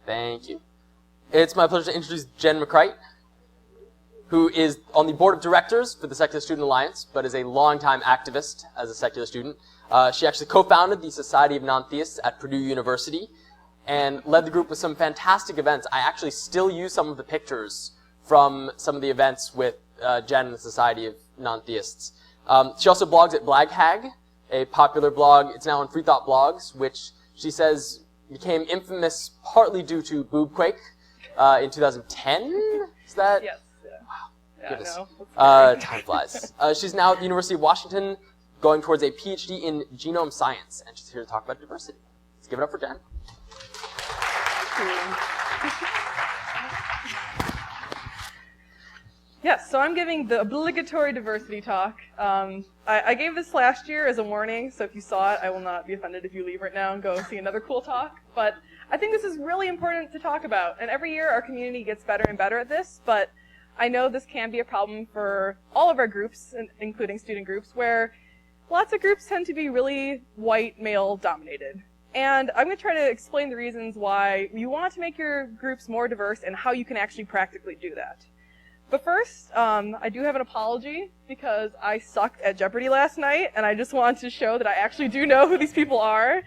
Thank you. It's my pleasure to introduce Jen McCreight, who is on the board of directors for the Secular Student Alliance, but is a longtime activist as a secular student. She actually co-founded the Society of Non-Theists at Purdue University and led the group with some fantastic events. I actually still use some of the pictures from some of the events with Jen and the Society of Non-Theists. She also blogs at BlagHag, a popular blog. It's now on Free Thought Blogs, which she says became infamous partly due to Boobquake in 2010. Is that? Yes. Wow. Yeah, Goodness. no, Time flies. She's now at the University of Washington going towards a PhD in genome science, and she's here to talk about diversity. Let's give it up for Jen. Yes, so I'm giving the obligatory diversity talk. I gave this last year as a warning, so if you saw it, I will not be offended if you leave right now and go see another cool talk. But I think this is really important to talk about, and every year our community gets better and better at this, but I know this can be a problem for all of our groups, including student groups, where lots of groups tend to be really white, male-dominated. And I'm going to try to explain the reasons why you want to make your groups more diverse and how you can actually practically do that. But first, I do have an apology because I sucked at Jeopardy last night, and I just wanted to show that I actually do know who these people are,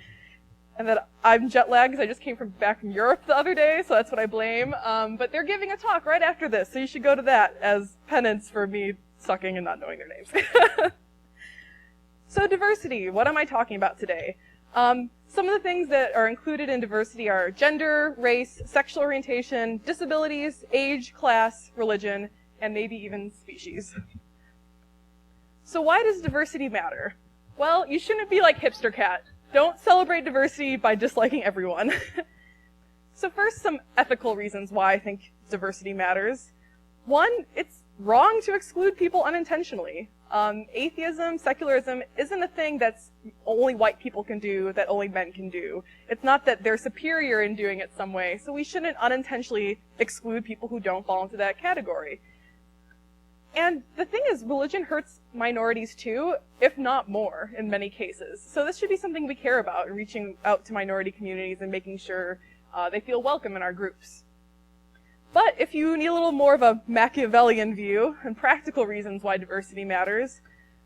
and that I'm jet lagged because I just came back from Europe the other day, so that's what I blame. But they're giving a talk right after this, so you should go to that as penance for me sucking and not knowing their names. So diversity, what am I talking about today? Some of the things that are included in diversity are gender, race, sexual orientation, disabilities, age, class, religion, and maybe even species. So why does diversity matter? Well, you shouldn't be like Hipster Cat. Don't celebrate diversity by disliking everyone. So first, some ethical reasons why I think diversity matters. One, it's wrong to exclude people unintentionally. Atheism, secularism isn't a thing that's only white people can do, that only men can do. It's not that they're superior in doing it some way, so we shouldn't unintentionally exclude people who don't fall into that category. And the thing is, religion hurts minorities too, if not more, in many cases. So this should be something we care about in reaching out to minority communities and making sure they feel welcome in our groups. But if you need a little more of a Machiavellian view and practical reasons why diversity matters,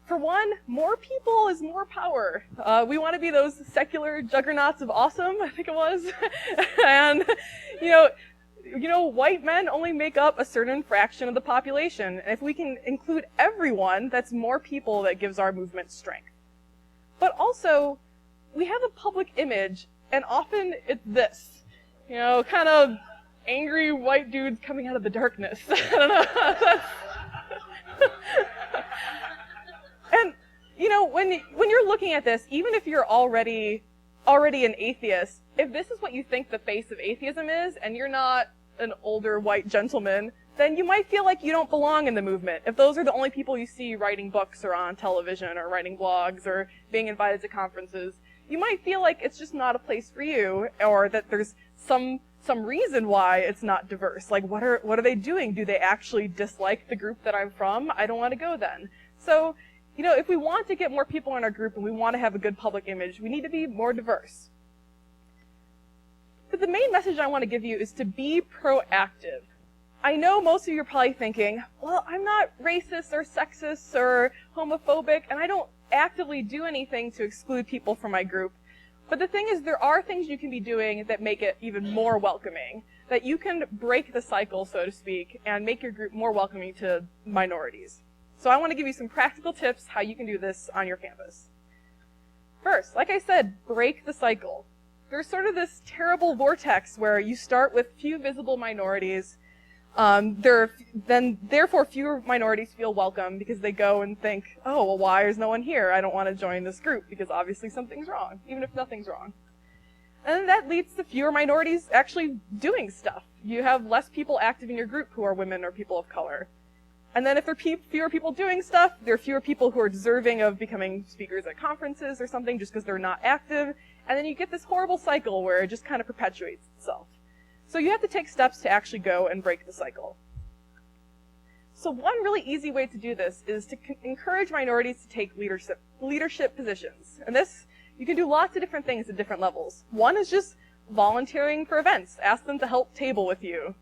for one, more people is more power. We want to be those secular juggernauts of awesome, I think it was. And, you know, white men only make up a certain fraction of the population. And if we can include everyone, that's more people that gives our movement strength. But also, we have a public image, and often it's this, kind of angry white dudes coming out of the darkness. I don't know. And, when you're looking at this, even if you're already an atheist, if this is what you think the face of atheism is, and you're not an older white gentleman, then you might feel like you don't belong in the movement. If those are the only people you see writing books or on television or writing blogs or being invited to conferences, you might feel like it's just not a place for you, or that there's some reason why it's not diverse. Like, what are they doing? Do they actually dislike the group that I'm from? I don't want to go then. So, if we want to get more people in our group and we want to have a good public image, we need to be more diverse. But the main message I want to give you is to be proactive. I know most of you are probably thinking, well, I'm not racist or sexist or homophobic, and I don't actively do anything to exclude people from my group. But the thing is, there are things you can be doing that make it even more welcoming, that you can break the cycle, so to speak, and make your group more welcoming to minorities. So I want to give you some practical tips how you can do this on your campus. First, like I said, break the cycle. There's sort of this terrible vortex where you start with few visible minorities, therefore fewer minorities feel welcome because they go and think, oh, well, why is no one here? I don't want to join this group because obviously something's wrong, even if nothing's wrong. And then that leads to fewer minorities actually doing stuff. You have less people active in your group who are women or people of color. And then if there are fewer people doing stuff, there are fewer people who are deserving of becoming speakers at conferences or something just because they're not active. And then you get this horrible cycle where it just kind of perpetuates itself. So you have to take steps to actually go and break the cycle. So one really easy way to do this is to encourage minorities to take leadership positions. And this, you can do lots of different things at different levels. One is just volunteering for events. Ask them to help table with you.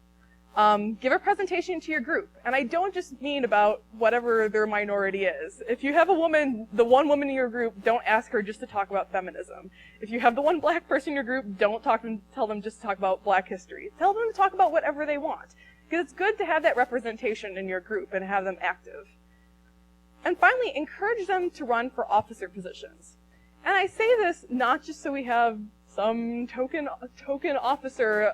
Give a presentation to your group. And I don't just mean about whatever their minority is. If you have a woman, the one woman in your group, don't ask her just to talk about feminism. If you have the one black person in your group, don't tell them just to talk about black history. Tell them to talk about whatever they want. Because it's good to have that representation in your group and have them active. And finally, encourage them to run for officer positions. And I say this not just so we have some token officer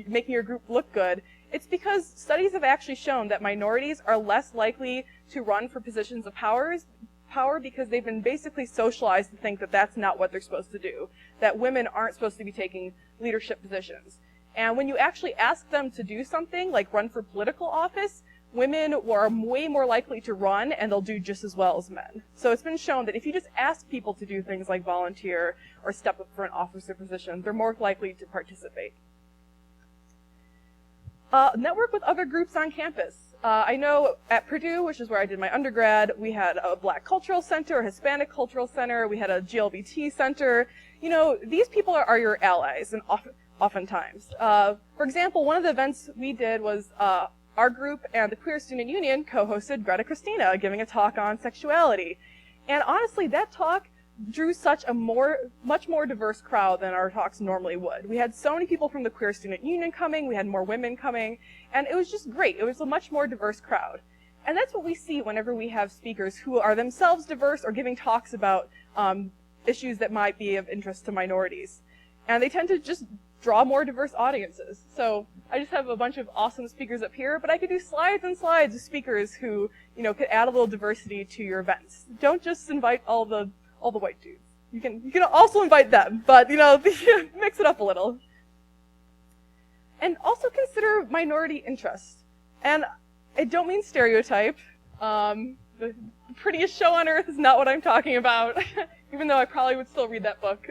making your group look good. It's because studies have actually shown that minorities are less likely to run for positions of power because they've been basically socialized to think that that's not what they're supposed to do, that women aren't supposed to be taking leadership positions. And when you actually ask them to do something, like run for political office, women are way more likely to run, and they'll do just as well as men. So it's been shown that if you just ask people to do things like volunteer or step up for an officer position, they're more likely to participate. Network with other groups on campus. I know at Purdue, which is where I did my undergrad, we had a Black Cultural Center, a Hispanic Cultural Center, we had a GLBT Center. You know, these people are your allies, and oftentimes. For example, one of the events we did was our group and the Queer Student Union co-hosted Greta Christina giving a talk on sexuality. And honestly, that talk drew such a much more diverse crowd than our talks normally would. We had so many people from the Queer Student Union coming, we had more women coming, and it was just great. It was a much more diverse crowd. And that's what we see whenever we have speakers who are themselves diverse or giving talks about issues that might be of interest to minorities. And they tend to just draw more diverse audiences. So I just have a bunch of awesome speakers up here, but I could do slides and slides of speakers who, you know, could add a little diversity to your events. Don't just invite all the white dudes. You can also invite them, but you know, mix it up a little. And also consider minority interest. And I don't mean stereotype. The prettiest show on earth is not what I'm talking about, even though I probably would still read that book.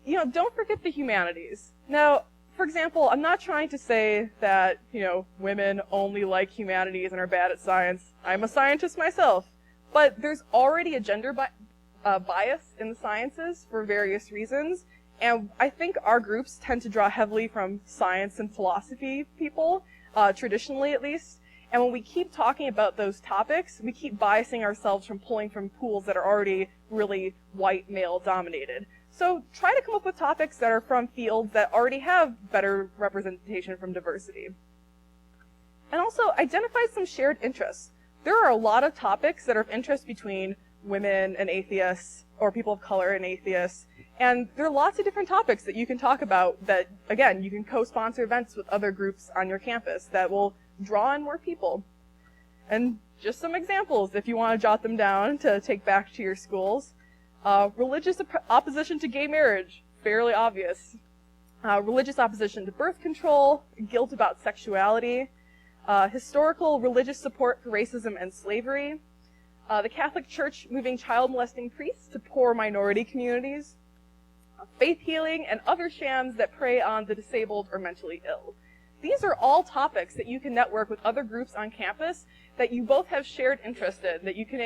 You know, don't forget the humanities. Now, for example, I'm not trying to say that, you know, women only like humanities and are bad at science. I'm a scientist myself. But there's already a gender bias in the sciences for various reasons. And I think our groups tend to draw heavily from science and philosophy people, traditionally at least. And when we keep talking about those topics, we keep biasing ourselves from pulling from pools that are already really white male dominated. So try to come up with topics that are from fields that already have better representation from diversity. And also identify some shared interests. There are a lot of topics that are of interest between women and atheists, or people of color and atheists. And there are lots of different topics that you can talk about that, again, you can co-sponsor events with other groups on your campus that will draw in more people. And just some examples, if you want to jot them down to take back to your schools. Religious opposition to gay marriage, fairly obvious. Religious opposition to birth control, guilt about sexuality. Historical religious support for racism and slavery. The Catholic Church moving child molesting priests to poor minority communities. Faith healing and other shams that prey on the disabled or mentally ill. These are all topics that you can network with other groups on campus that you both have shared interest in, that you can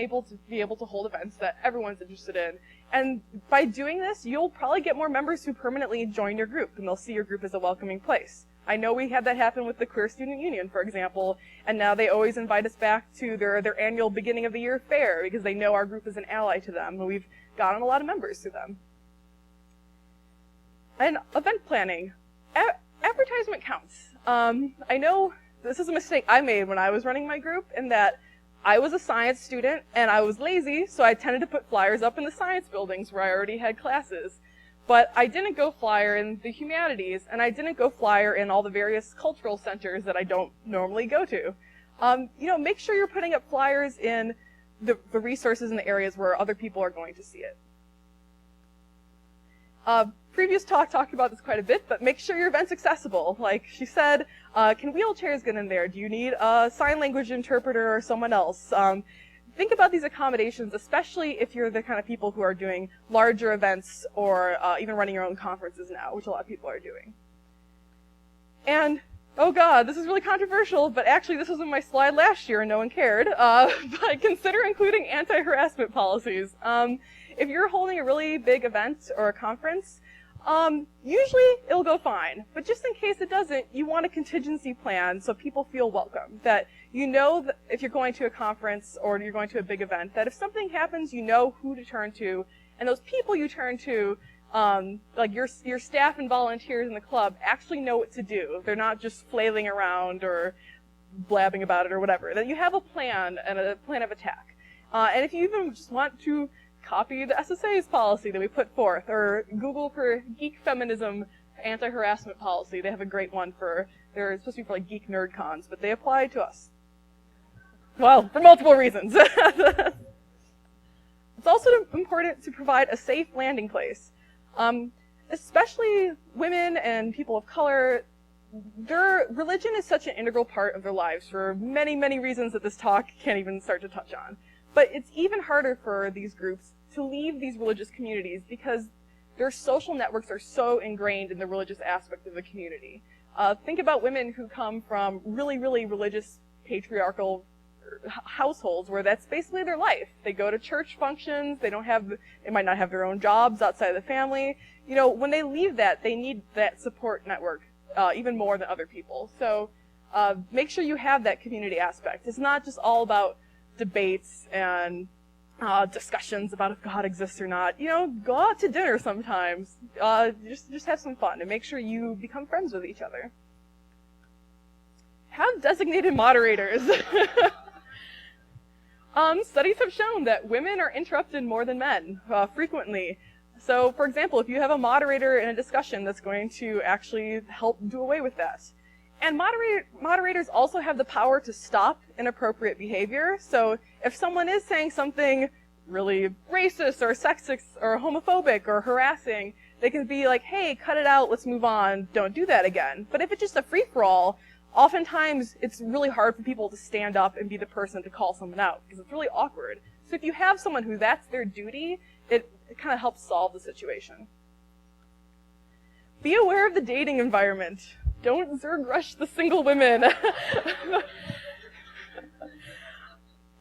be able to hold events that everyone's interested in. And by doing this, you'll probably get more members who permanently join your group, and they'll see your group as a welcoming place. I know we had that happen with the Queer Student Union, for example, and now they always invite us back to their annual beginning of the year fair because they know our group is an ally to them, and we've gotten a lot of members through them. And event planning. Advertisement counts. I know this is a mistake I made when I was running my group, in that I was a science student and I was lazy, so I tended to put flyers up in the science buildings where I already had classes. But I didn't go flyer in the humanities, and I didn't go flyer in all the various cultural centers that I don't normally go to. You know, make sure you're putting up flyers in the resources in the areas where other people are going to see it. Previous talk talked about this quite a bit, but make sure your event's accessible. Like she said, can wheelchairs get in there? Do you need a sign language interpreter or someone else? Think about these accommodations, especially if you're the kind of people who are doing larger events or even running your own conferences now, which a lot of people are doing. And, oh god, this is really controversial, but actually this was in my slide last year and no one cared. But consider including anti-harassment policies. If you're holding a really big event or a conference, Usually it'll go fine, but just in case it doesn't, you want a contingency plan so people feel welcome. That you know that if you're going to a conference or you're going to a big event, that if something happens, you know who to turn to, and those people you turn to, like your staff and volunteers in the club, actually know what to do. They're not just flailing around or blabbing about it or whatever. That you have a plan and a plan of attack. And if you even just want to copy the SSA's policy that we put forth, or Google for geek feminism anti-harassment policy. They have a great one they're supposed to be for like geek nerd cons, but they apply to us. Well, for multiple reasons. It's also important to provide a safe landing place. Especially women and people of color, their religion is such an integral part of their lives for many, many reasons that this talk can't even start to touch on. But it's even harder for these groups to leave these religious communities because their social networks are so ingrained in the religious aspect of the community. Think about women who come from really, really religious patriarchal households where that's basically their life. They go to church functions, they might not have their own jobs outside of the family. You know, when they leave that, they need that support network even more than other people. So make sure you have that community aspect. It's not just all about debates and discussions about if God exists or not. You know, go out to dinner sometimes. Just have some fun and make sure you become friends with each other. Have designated moderators. Studies have shown that women are interrupted more than men, frequently. So, for example, if you have a moderator in a discussion, that's going to actually help do away with that. And moderators also have the power to stop inappropriate behavior. So if someone is saying something really racist or sexist or homophobic or harassing, they can be like, hey, cut it out, let's move on, don't do that again. But if it's just a free-for-all, oftentimes it's really hard for people to stand up and be the person to call someone out because it's really awkward. So if you have someone who that's their duty, it kind of helps solve the situation. Be aware of the dating environment. Don't Zerg rush the single women.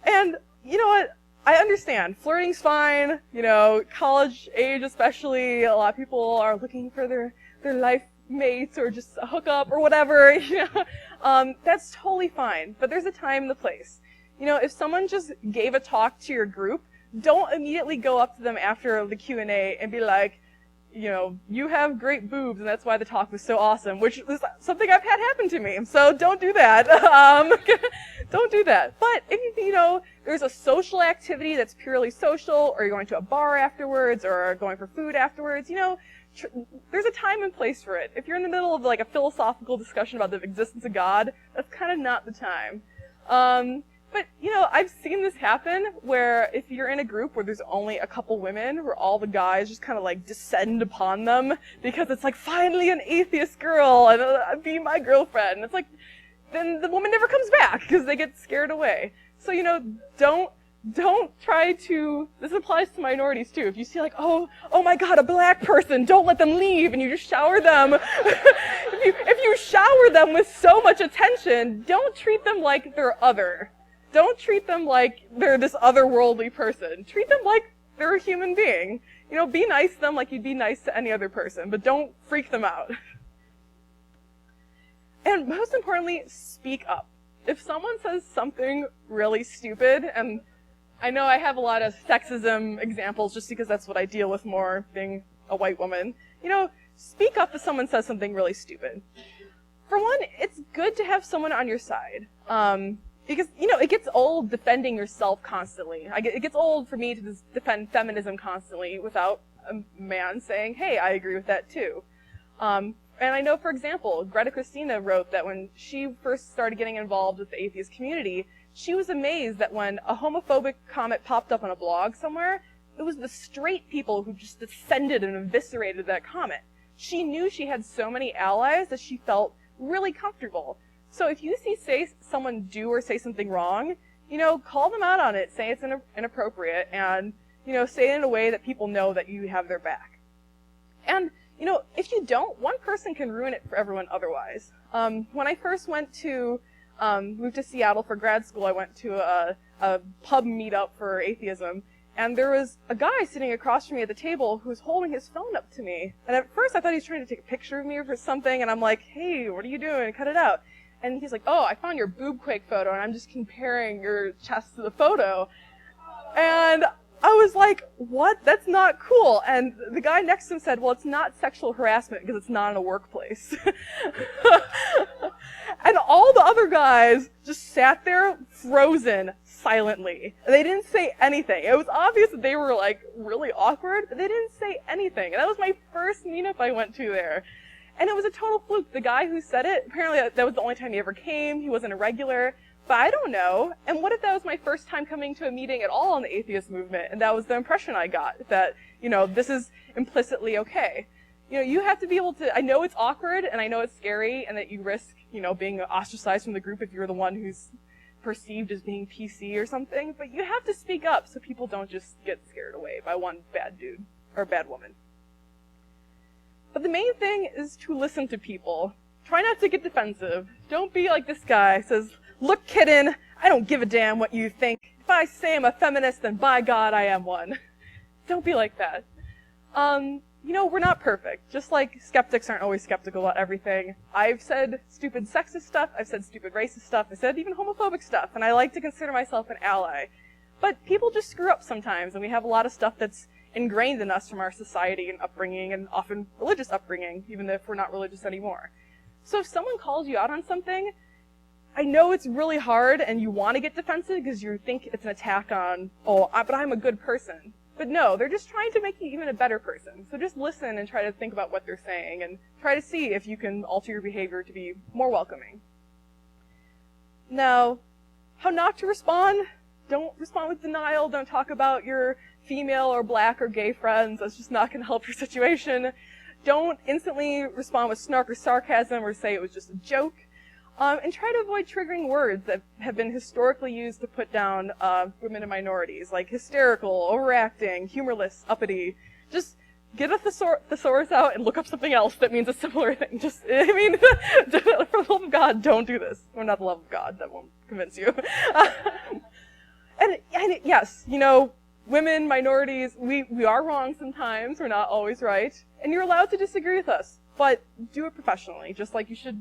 And you know what? I understand. Flirting's fine. You know, college age especially, a lot of people are looking for their life mates or just a hookup or whatever. You know? That's totally fine. But there's a time and a place. You know, if someone just gave a talk to your group, don't immediately go up to them after the Q&A and be like, you know, you have great boobs and that's why the talk was so awesome, which is something I've had happen to me. So don't do that. Don't do that. But if you know, there's a social activity that's purely social, or you're going to a bar afterwards, or going for food afterwards, you know, there's a time and place for it. If you're in the middle of like a philosophical discussion about the existence of God, that's kind of not the time. But, you know, I've seen this happen where if you're in a group where there's only a couple women, where all the guys just kind of like descend upon them because it's like, finally an atheist girl, and be my girlfriend. It's like, then the woman never comes back because they get scared away. So, you know, don't try to, this applies to minorities too. If you see like, oh my God, a black person, don't let them leave, and you just shower them. if you shower them with so much attention, don't treat them like they're other. Don't treat them like they're this otherworldly person. Treat them like they're a human being. You know, be nice to them like you'd be nice to any other person, but don't freak them out. And most importantly, speak up. If someone says something really stupid, and I know I have a lot of sexism examples just because that's what I deal with more, being a white woman, you know, speak up if someone says something really stupid. For one, it's good to have someone on your side. Because, you know, it gets old defending yourself constantly. It gets old for me to defend feminism constantly without a man saying, hey, I agree with that too. And I know, for example, Greta Christina wrote that when she first started getting involved with the atheist community, she was amazed that when a homophobic comment popped up on a blog somewhere, it was the straight people who just descended and eviscerated that comment. She knew she had so many allies that she felt really comfortable. So if you see someone do or say something wrong, you know, call them out on it, say it's inappropriate, and, you know, say it in a way that people know that you have their back. And, you know, if you don't, one person can ruin it for everyone otherwise. When I first went to, moved to Seattle for grad school, I went to a pub meetup for atheism, And there was a guy sitting across from me at the table who was holding his phone up to me. And at first I thought he was trying to take a picture of me or something, and I'm like, hey, what are you doing? Cut it out. And he's like, oh, I found your boob quake photo, and I'm just comparing your chest to the photo. And I was like, what? That's not cool. And the guy next to him said, well, it's not sexual harassment because it's not in a workplace. And all the other guys just sat there frozen silently. They didn't say anything. It was obvious that they were like really awkward, but they didn't say anything. And that was my first meetup I went to there. And it was a total fluke. The guy who said it, apparently that was the only time he ever came. He wasn't a regular. But I don't know. And what if that was my first time coming to a meeting at all on the atheist movement, and that was the impression I got, that, this is implicitly okay. You have to be able to, I know it's awkward, and I know it's scary, and that you risk, being ostracized from the group if you're the one who's perceived as being PC or something, but you have to speak up so people don't just get scared away by one bad dude, or bad woman. But the main thing is to listen to people. Try not to get defensive. Don't be like this guy says, look, kitten, I don't give a damn what you think. If I say I'm a feminist, then by God, I am one. Don't be like that. We're not perfect. Just like skeptics aren't always skeptical about everything. I've said stupid sexist stuff. I've said stupid racist stuff. I've said even homophobic stuff. And I like to consider myself an ally. But people just screw up sometimes. And we have a lot of stuff that's ingrained in us from our society and upbringing, and often religious upbringing, even if we're not religious anymore. So if someone calls you out on something, I know it's really hard and you want to get defensive because you think it's an attack on, but I'm a good person. But no, they're just trying to make you even a better person. So just listen and try to think about what they're saying and try to see if you can alter your behavior to be more welcoming. Now, how not to respond? Don't respond with denial. Don't talk about your female or black or gay friends. That's just not going to help your situation. Don't instantly respond with snark or sarcasm or say it was just a joke. And try to avoid triggering words that have been historically used to put down women and minorities, like hysterical, overacting, humorless, uppity. Just get a thesaurus out and look up something else that means a similar thing. For the love of God, don't do this. Or not the love of God, that won't convince you. And yes, women, minorities, we are wrong sometimes. We're not always right. And you're allowed to disagree with us, but do it professionally, just like you should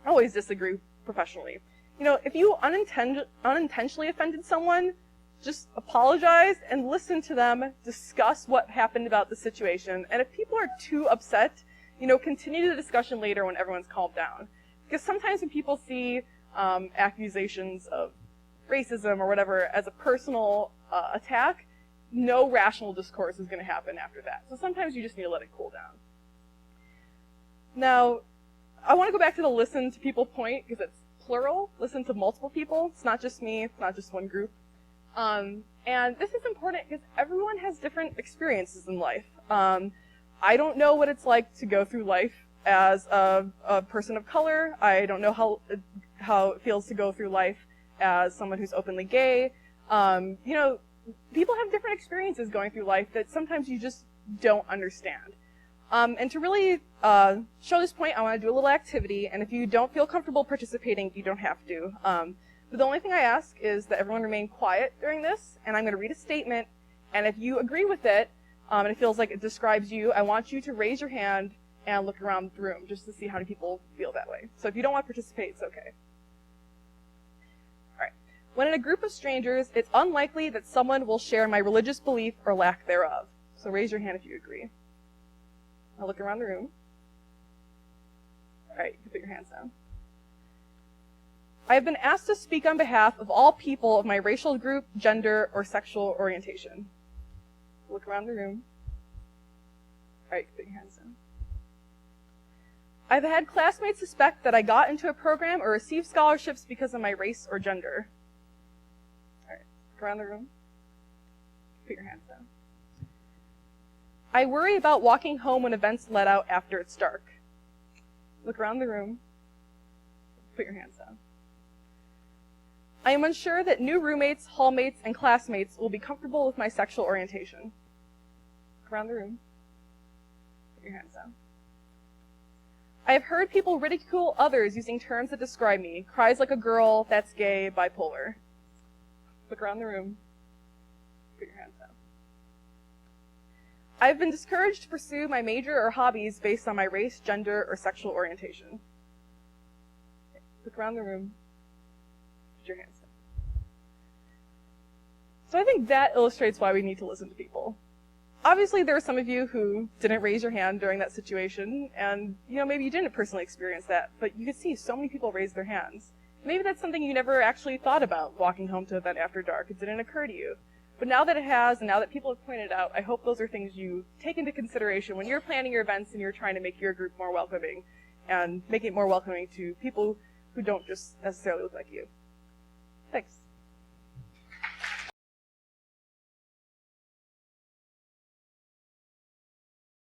always disagree professionally. If you unintentionally offended someone, just apologize and listen to them, discuss what happened about the situation. And if people are too upset, continue the discussion later when everyone's calmed down. Because sometimes when people see accusations of racism or whatever as a personal attack, no rational discourse is going to happen after that. So sometimes you just need to let it cool down. Now, I want to go back to the listen to people point, because it's plural. Listen to multiple people. It's not just me. It's not just one group. And this is important because everyone has different experiences in life. I don't know what it's like to go through life as a person of color. I don't know how it feels to go through life as someone who's openly gay. People have different experiences going through life that sometimes you just don't understand. And to really show this point, I want to do a little activity, and if you don't feel comfortable participating, you don't have to. But the only thing I ask is that everyone remain quiet during this, and I'm going to read a statement, and if you agree with it, and it feels like it describes you, I want you to raise your hand and look around the room just to see how many people feel that way. So if you don't want to participate, it's okay. All right. When in a group of strangers, it's unlikely that someone will share my religious belief or lack thereof. So raise your hand if you agree. I'll look around the room. All right, you can put your hands down. I have been asked to speak on behalf of all people of my racial group, gender, or sexual orientation. Look around the room. All right, you can put your hands down. I've had classmates suspect that I got into a program or received scholarships because of my race or gender. All right, look around the room. Put your hands down. I worry about walking home when events let out after it's dark. Look around the room. Put your hands down. I am unsure that new roommates, hallmates, and classmates will be comfortable with my sexual orientation. Look around the room. Put your hands down. I have heard people ridicule others using terms that describe me. Cries like a girl, that's gay, bipolar. Look around the room. Put your hands down. I've been discouraged to pursue my major or hobbies based on my race, gender, or sexual orientation. Look around the room. Put your hands down. So I think that illustrates why we need to listen to people. Obviously, there are some of you who didn't raise your hand during that situation, and maybe you didn't personally experience that, but you could see so many people raise their hands. Maybe that's something you never actually thought about walking home to an event after dark. It didn't occur to you. But now that it has, and now that people have pointed out, I hope those are things you take into consideration when you're planning your events and you're trying to make your group more welcoming, and make it more welcoming to people who don't just necessarily look like you. Thanks.